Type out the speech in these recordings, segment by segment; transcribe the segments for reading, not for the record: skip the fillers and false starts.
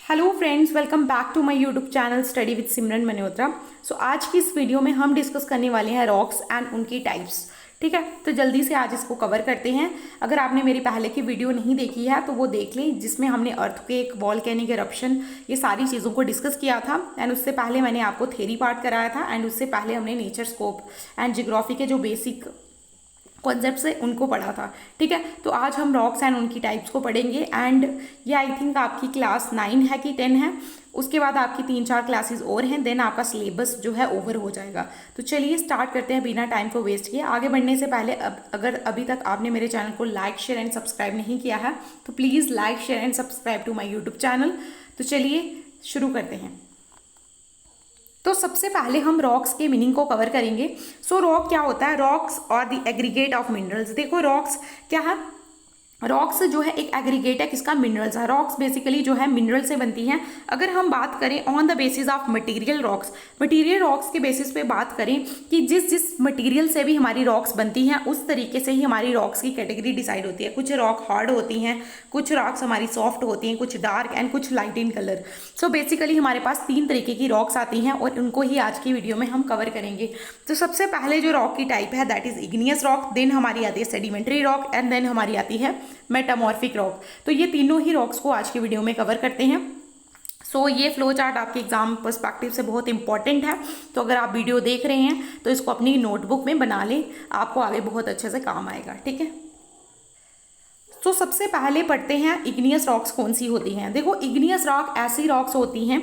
Hello friends, welcome back to my YouTube channel study with Simran Malhotra. So आज की इस video में हम डिस्कस करने वाले हैं रॉक्स एंड उनकी टाइप्स। ठीक है, तो जल्दी से आज इसको कवर करते हैं। अगर आपने मेरी पहले की वीडियो नहीं देखी है तो वो देख लें, जिसमें हमने अर्थक्वेक, वॉल्केनिक इरप्शन, ये सारी चीज़ों को डिस्कस किया था। एंड उससे पहले मैंने आपको थ्योरी पार्ट कराया था एंड उससे पहले हमने नेचर स्कोप एंड जियोग्राफी के जो बेसिक कॉन्सेप्ट्स है उनको पढ़ा था। ठीक है, तो आज हम रॉक्स एंड उनकी टाइप्स को पढ़ेंगे। एंड ये आई थिंक आपकी क्लास 9 है कि 10 है। उसके बाद आपकी 3-4 क्लासेस और हैं, देन आपका सिलेबस जो है ओवर हो जाएगा। तो चलिए स्टार्ट करते हैं बिना टाइम को वेस्ट किए। आगे बढ़ने से पहले अगर अभी तक आपने मेरे चैनल को लाइक, शेयर एंड सब्सक्राइब नहीं किया है तो please like, share and subscribe to my YouTube channel. तो चलिए शुरू करते हैं। तो सबसे पहले हम रॉक्स के मीनिंग को कवर करेंगे। सो रॉक क्या होता है? रॉक्स और द एग्रीगेट ऑफ मिनरल्स। देखो रॉक्स क्या है? रॉक्स जो है एक एग्रीगेट है किसका? मिनरल्स है। रॉक्स बेसिकली जो है मिनरल से बनती हैं। अगर हम बात करें on the basis of material rocks, material rocks के बेसिस पे बात करें कि जिस जिस मटेरियल से भी हमारी रॉक्स बनती हैं उस तरीके से ही हमारी रॉक्स की कैटेगरी डिसाइड होती है। कुछ रॉक हार्ड होती हैं, कुछ रॉक्स हमारी सॉफ्ट होती हैं, कुछ डार्क एंड कुछ light in colour. So basically हमारे पास 3 तरीके की रॉक्स आती हैं और उनको ही आज की वीडियो में हम कवर करेंगे। तो सबसे पहले जो रॉक की टाइप है that is igneous rock, then हमारी आती है सेडिमेंट्री रॉक एंड देन हमारी आती है मेटामॉर्फिक रॉक। तो ये तीनों ही रॉक्स को आज की वीडियो में कवर करते हैं। सो ये फ्लो चार्ट आपके एग्जाम पर्सपेक्टिव से बहुत इंपॉर्टेंट है। तो अगर आप वीडियो देख रहे हैं तो इसको अपनी नोटबुक में बना लें, आपको आगे बहुत अच्छे से काम आएगा। ठीक है, तो सबसे पहले पढ़ते हैं इग्नियस रॉक्स कौन सी होती हैं। देखो इग्नियस रॉक ऐसी रॉक्स होती हैं।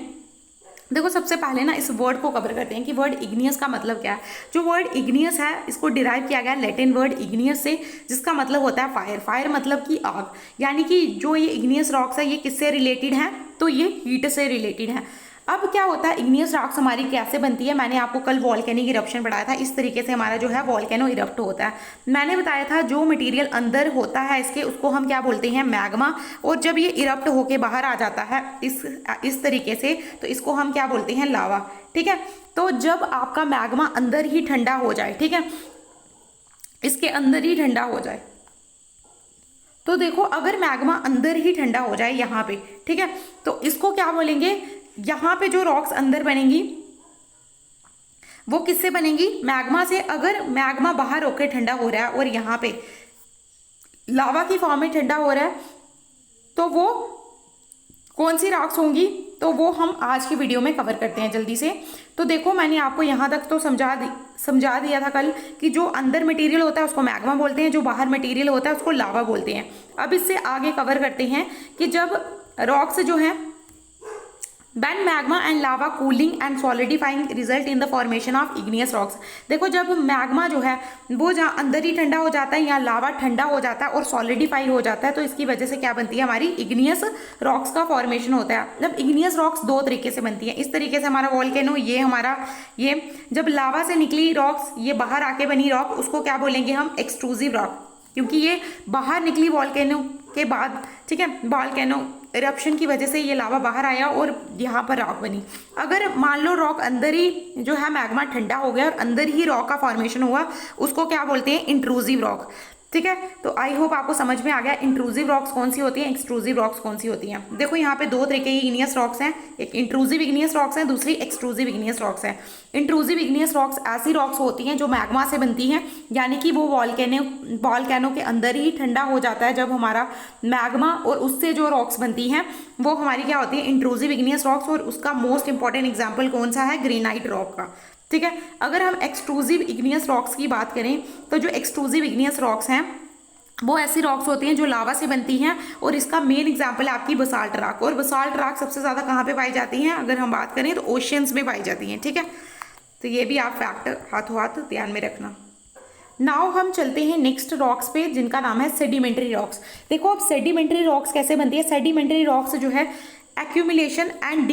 देखो सबसे पहले ना इस वर्ड को कवर करते हैं कि वर्ड इग्नियस का मतलब क्या है। जो वर्ड इग्नियस है इसको डिराइव किया गया लैटिन वर्ड इग्नियस से, जिसका मतलब होता है फायर। फायर मतलब कि आग। यानी कि जो ये इग्नियस रॉक्स है ये किससे रिलेटेड है? तो ये हीट से रिलेटेड है। अब क्या होता है, इग्नियस रॉक्स हमारी कैसे बनती है? मैंने आपको कल वॉल्केनिक इरप्शन पढ़ाया था। इस तरीके से हमारा जो है वॉल्केनो इरप्ट होता है। मैंने बताया था जो मटेरियल अंदर होता है इसके उसको हम क्या बोलते हैं? मैग्मा। और जब ये इरप्ट होके बाहर आ जाता है इस तरीके से तो इसको हम क्या बोलते हैं? लावा। ठीक है, तो जब आपका मैग्मा अंदर ही ठंडा हो जाए, ठीक है, इसके अंदर ही ठंडा हो जाए, तो देखो अगर मैग्मा अंदर ही ठंडा हो जाए यहाँ पे, ठीक है, तो इसको क्या बोलेंगे? यहाँ पे जो रॉक्स अंदर बनेंगी वो किससे बनेंगी? मैग्मा से। अगर मैग्मा बाहर होकर ठंडा हो रहा है और यहाँ पे लावा की फॉर्म में ठंडा हो रहा है तो वो कौन सी रॉक्स होंगी? तो वो हम आज की वीडियो में कवर करते हैं जल्दी से। तो देखो मैंने आपको यहाँ तक तो समझा दिया था कल कि जो अंदर मटेरियल होता है उसको मैग्मा बोलते हैं, जो बाहर मटेरियल होता है उसको लावा बोलते हैं। अब इससे आगे कवर करते हैं कि जब रॉक्स जो है when magma and lava cooling and solidifying result in the formation of igneous rocks। देखो जब मैग्मा जो है वो जहाँ अंदर ही ठंडा हो जाता है या लावा ठंडा हो जाता है और सॉलिडिफाई हो जाता है तो इसकी वजह से क्या बनती है? हमारी इग्नियस रॉक्स का फॉर्मेशन होता है। जब इग्नियस रॉक्स 2 तरीके से बनती है। इस तरीके से हमारा वॉल्केनो, ये हमारा ये जब लावा से निकली रॉक्स, ये बाहर आके बनी रॉक, उसको क्या बोलेंगे हम? एक्सट्रूसिव रॉक, क्योंकि ये बाहर निकली वॉल्केनो के बाद। ठीक है, वॉल्केनो इरप्शन की वजह से ये लावा बाहर आया और यहाँ पर रॉक बनी। अगर मान लो रॉक अंदर ही जो है मैग्मा ठंडा हो गया और अंदर ही रॉक का फॉर्मेशन हुआ, उसको क्या बोलते हैं? Intrusive rock. ठीक है, तो आई होप आपको समझ में आ गया इंट्रूसिव रॉक्स कौन सी होती हैं, एक्सट्रूसिव रॉक्स कौन सी होती हैं। देखो यहाँ पे 2 तरीके की इग्नियस रॉक्स हैं, एक इंट्रूसिव इग्नियस रॉक्स हैं, दूसरी एक्सट्रूसिव इग्नियस रॉक्स हैं। इंट्रूसिव इग्नियस रॉक्स ऐसी रॉक्स होती हैं जो मैग्मा से बनती हैं, यानी कि वो वॉल्केनो के अंदर ही ठंडा हो जाता है जब हमारा मैग्मा, और उससे जो रॉक्स बनती हैं वो हमारी क्या होती है? Intrusive igneous rocks. और उसका मोस्ट इंपॉर्टेंट एग्जाम्पल कौन सा है? ग्रेनाइट रॉक का। ठीक है, अगर हम एक्सट्रूसिव इग्नियस रॉक्स की बात करें तो जो एक्सट्रूसिव इग्नियस रॉक्स हैं वो ऐसी रॉक्स होती हैं जो लावा से बनती हैं और इसका मेन एग्जांपल है आपकी बसाल्ट रॉक। और बसाल्ट रॉक सबसे ज़्यादा कहाँ पे पाई जाती हैं? अगर हम बात करें तो ओशियंस में पाई जाती हैं। ठीक है, तो ये भी आप फैक्टर हाथों हाथ ध्यान में रखना। नाउ हम चलते हैं नेक्स्ट रॉक्स पे जिनका नाम है सेडिमेंट्री रॉक्स। देखो अब सेडिमेंट्री रॉक्स कैसे बनती है? सेडिमेंट्री रॉक्स जो है accumulation and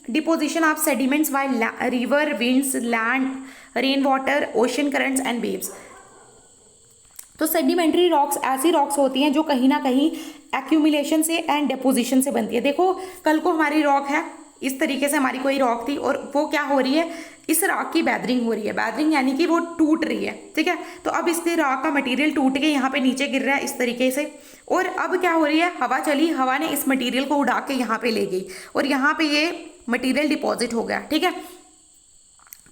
deposition of sediments by river, winds, land, rain water, ocean currents and waves. तो सेडिमेंट्री रॉक्स ऐसी रॉक्स होती हैं जो कहीं ना कहीं एक्यूमुलेशन से एंड डिपोजिशन से बनती है। देखो कल को हमारी रॉक है, इस तरीके से हमारी कोई रॉक थी और वो क्या हो रही है? इस राख की बैदरिंग हो रही है, बैदरिंग यानी कि वो टूट रही है, ठीक है। तो अब इसके राख का मटेरियल टूट के यहाँ पे नीचे गिर रहा है इस तरीके से, और अब क्या हो रही है, हवा चली, हवा ने इस मटेरियल को उड़ा के यहाँ पे ले गई और यहाँ पे ये मटेरियल डिपॉजिट हो गया, ठीक है।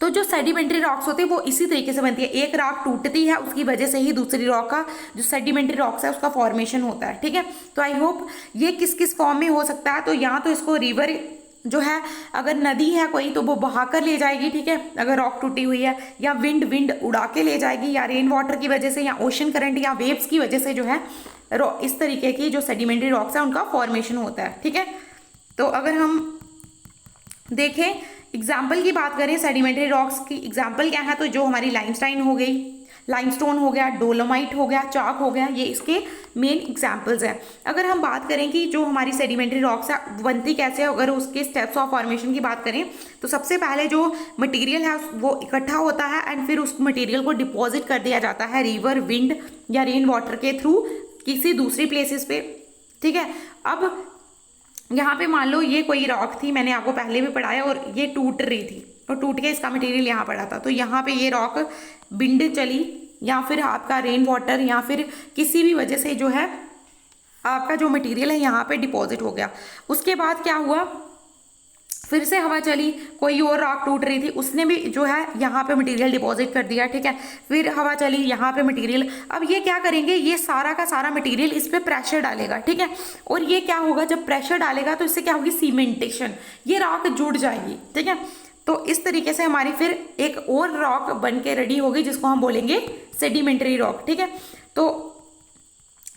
तो जो सेडिमेंट्री रॉक्स होते हैं वो इसी तरीके से बनती है, एक राख टूटती है, उसकी वजह से ही दूसरी रॉक का जो सेडिमेंट्री रॉक्स है उसका फॉर्मेशन होता है, ठीक है। तो आई होप ये किस किस फॉर्म में हो सकता है, तो यहाँ तो इसको रिवर जो है, अगर नदी है कोई तो वो बहा कर ले जाएगी, ठीक है, अगर रॉक टूटी हुई है, या विंड उड़ा के ले जाएगी, या रेन वाटर की वजह से, या ओशन करंट या वेव्स की वजह से जो है इस तरीके की जो सेडिमेंट्री रॉक्स है उनका फॉर्मेशन होता है, ठीक है। तो अगर हम देखें एग्जाम्पल की बात करें सेडिमेंट्री रॉक्स की, एग्जाम्पल क्या है, तो जो हमारी लाइमस्टाइन हो गई, लाइमस्टोन हो गया, डोलोमाइट हो गया, चाक हो गया, ये इसके मेन एग्जाम्पल्स हैं। अगर हम बात करें कि जो हमारी सेडिमेंट्री रॉक्स है बनती कैसे है, अगर उसके स्टेप्स ऑफ फॉर्मेशन की बात करें तो सबसे पहले जो मटेरियल है वो इकट्ठा होता है एंड फिर उस मटेरियल को डिपॉजिट कर दिया जाता है रिवर, विंड या रेन वाटर के थ्रू किसी दूसरी प्लेसेस पे, ठीक है। अब यहाँ पे मान लो ये कोई रॉक थी, मैंने आपको पहले भी पढ़ाया, और ये टूट रही थी और टूट के इसका मटेरियल यहाँ पड़ा था, तो यहाँ पे ये रॉक विंड चली या फिर आपका रेन वाटर या फिर किसी भी वजह से जो है आपका जो मटेरियल है यहाँ पे डिपॉजिट हो गया। उसके बाद क्या हुआ, फिर से हवा चली, कोई और रॉक टूट रही थी, उसने भी जो है यहाँ पे मटेरियल डिपॉजिट कर दिया, ठीक है। फिर हवा चली, यहाँ पे मटेरियल, अब ये क्या करेंगे, ये सारा का सारा मटेरियल इस पे प्रेशर डालेगा, ठीक है। और ये क्या होगा, जब प्रेशर डालेगा तो इससे क्या होगी, सीमेंटेशन, ये रॉक जुड़ जाएगी, ठीक है। तो इस तरीके से हमारी फिर एक और रॉक बन के रेडी होगी जिसको हम बोलेंगे सेडिमेंट्री रॉक, ठीक है। तो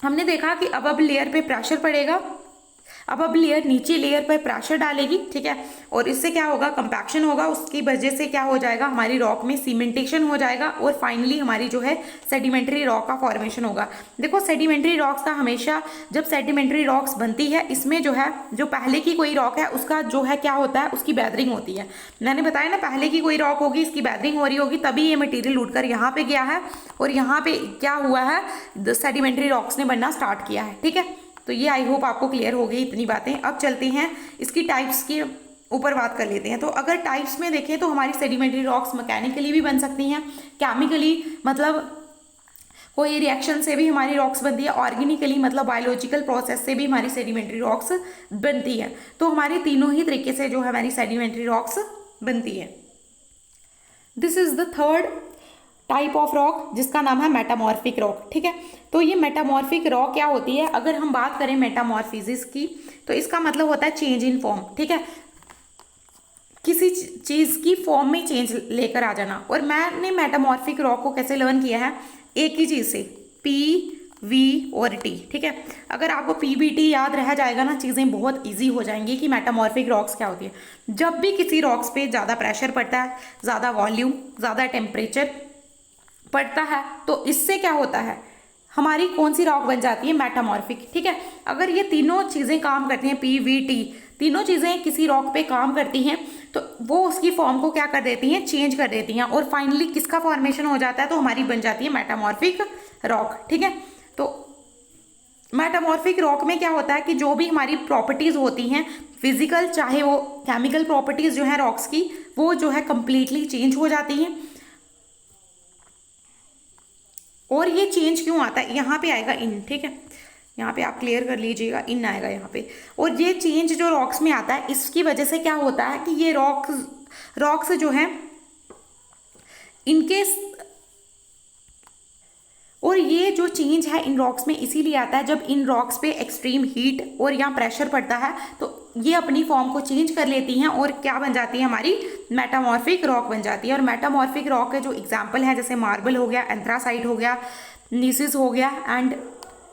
हमने देखा कि अब लेयर पे प्रेशर पड़ेगा, अब लेयर नीचे लेयर पर प्रेशर डालेगी, ठीक है, और इससे क्या होगा, कंपैक्शन होगा, उसकी वजह से क्या हो जाएगा, हमारी रॉक में सीमेंटेशन हो जाएगा और फाइनली हमारी जो है सेडिमेंट्री रॉक का फॉर्मेशन होगा। देखो सेडिमेंट्री रॉक्स का हमेशा जब सेडिमेंट्री रॉक्स बनती है इसमें जो है जो पहले की कोई रॉक है उसका जो है क्या होता है, उसकी बैदरिंग होती है। मैंने बताया ना, पहले की कोई रॉक होगी, इसकी बैदरिंग हो रही होगी, तभी ये मटीरियल उठकर यहाँ पे गया है और यहाँ पे क्या हुआ है, सेडिमेंट्री रॉक्स ने बनना स्टार्ट किया है, ठीक है। तो ये आई होप आपको क्लियर हो गई इतनी बातें। अब चलते हैं इसकी टाइप्स के ऊपर बात कर लेते हैं। तो अगर टाइप्स में देखें तो हमारी सेडिमेंट्री रॉक्स मैकेनिकली भी बन सकती हैं, केमिकली मतलब कोई रिएक्शन से भी हमारी रॉक्स बनती है, ऑर्गेनिकली मतलब बायोलॉजिकल प्रोसेस से भी हमारी सेडिमेंट्री रॉक्स बनती है। तो हमारी तीनों ही तरीके से जो हमारी सेडिमेंट्री रॉक्स बनती है। This is the third type of rock जिसका नाम है मेटामॉर्फिक रॉक, ठीक है। तो ये मेटामॉर्फिक रॉक क्या होती है, अगर हम बात करें मेटामॉर्फिज्म की तो इसका मतलब होता है चेंज इन फॉर्म, ठीक है, किसी चीज़ की फॉर्म में चेंज लेकर आ जाना। और मैंने मेटामॉर्फिक रॉक को कैसे लर्न किया है, एक ही चीज़ से, PV और T, ठीक है। अगर आपको PBT याद रह जाएगा ना, चीज़ें बहुत ईजी हो जाएंगी कि मेटामॉर्फिक रॉक्स क्या होती है। जब भी किसी रॉक्स पे ज़्यादा प्रेशर पड़ता है, ज़्यादा वॉल्यूम, ज़्यादा टेम्परेचर पड़ता है, तो इससे क्या होता है, हमारी कौन सी रॉक बन जाती है, मेटामॉर्फिक, ठीक है। अगर ये तीनों चीज़ें काम करती हैं, PVT तीनों चीज़ें किसी रॉक पे काम करती हैं, तो वो उसकी फॉर्म को क्या कर देती हैं, चेंज कर देती हैं, और फाइनली किसका फॉर्मेशन हो जाता है, तो हमारी बन जाती है मेटामॉर्फिक रॉक, ठीक है। तो मेटामॉर्फिक रॉक में क्या होता है कि जो भी हमारी प्रॉपर्टीज़ होती हैं फिजिकल चाहे वो केमिकल प्रॉपर्टीज़ जो है रॉक्स की, वो जो है कंप्लीटली चेंज हो जाती हैं। और ये चेंज क्यों आता है, यहाँ पे आएगा इन, ठीक है, यहाँ पे आप क्लियर कर लीजिएगा, इन आएगा यहाँ पे। और ये चेंज जो रॉक्स में आता है इसकी वजह से क्या होता है कि ये रॉक्स जो है इनके, और ये जो चेंज है इन रॉक्स में इसीलिए आता है जब इन रॉक्स पे एक्सट्रीम हीट और यहाँ प्रेशर पड़ता है, तो ये अपनी फॉर्म को चेंज कर लेती हैं और क्या बन जाती है, हमारी मेटामॉर्फिक रॉक बन जाती है। और मेटामॉर्फिक रॉक के जो एग्जाम्पल है जैसे मार्बल हो गया, एंथ्रासाइट हो गया, नीसिस हो गया, एंड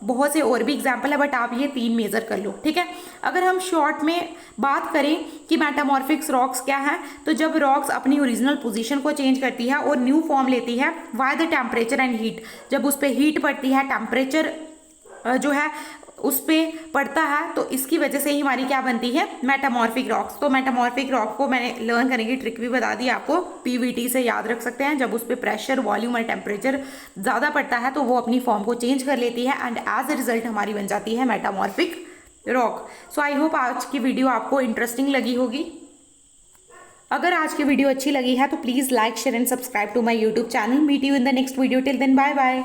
बहुत से और भी एग्जाम्पल है, बट आप ये 3 मेजर कर लो, ठीक है। अगर हम शॉर्ट में बात करें कि मेटामॉर्फिक रॉक्स क्या है, तो जब रॉक्स अपनी ओरिजिनल पोजीशन को चेंज करती है और न्यू फॉर्म लेती है by the temperature and heat, जब उस पर हीट पड़ती है, टेम्परेचर जो है उस पर पड़ता है, तो इसकी वजह से ही हमारी क्या बनती है, मेटामॉर्फिक रॉक्स। तो मेटामॉर्फिक रॉक को मैंने लर्न करने की ट्रिक भी बता दी आपको, PVT से याद रख सकते हैं। जब उस पर प्रेशर, वॉल्यूम और टेम्परेचर ज़्यादा पड़ता है तो वो अपनी फॉर्म को चेंज कर लेती है एंड एज ए रिजल्ट हमारी बन जाती है metamorphic rock. So I hope आज की वीडियो आपको इंटरेस्टिंग लगी होगी। अगर आज की वीडियो अच्छी लगी है तो please like share and subscribe to my YouTube channel. Meet you in the next video. Till then bye bye.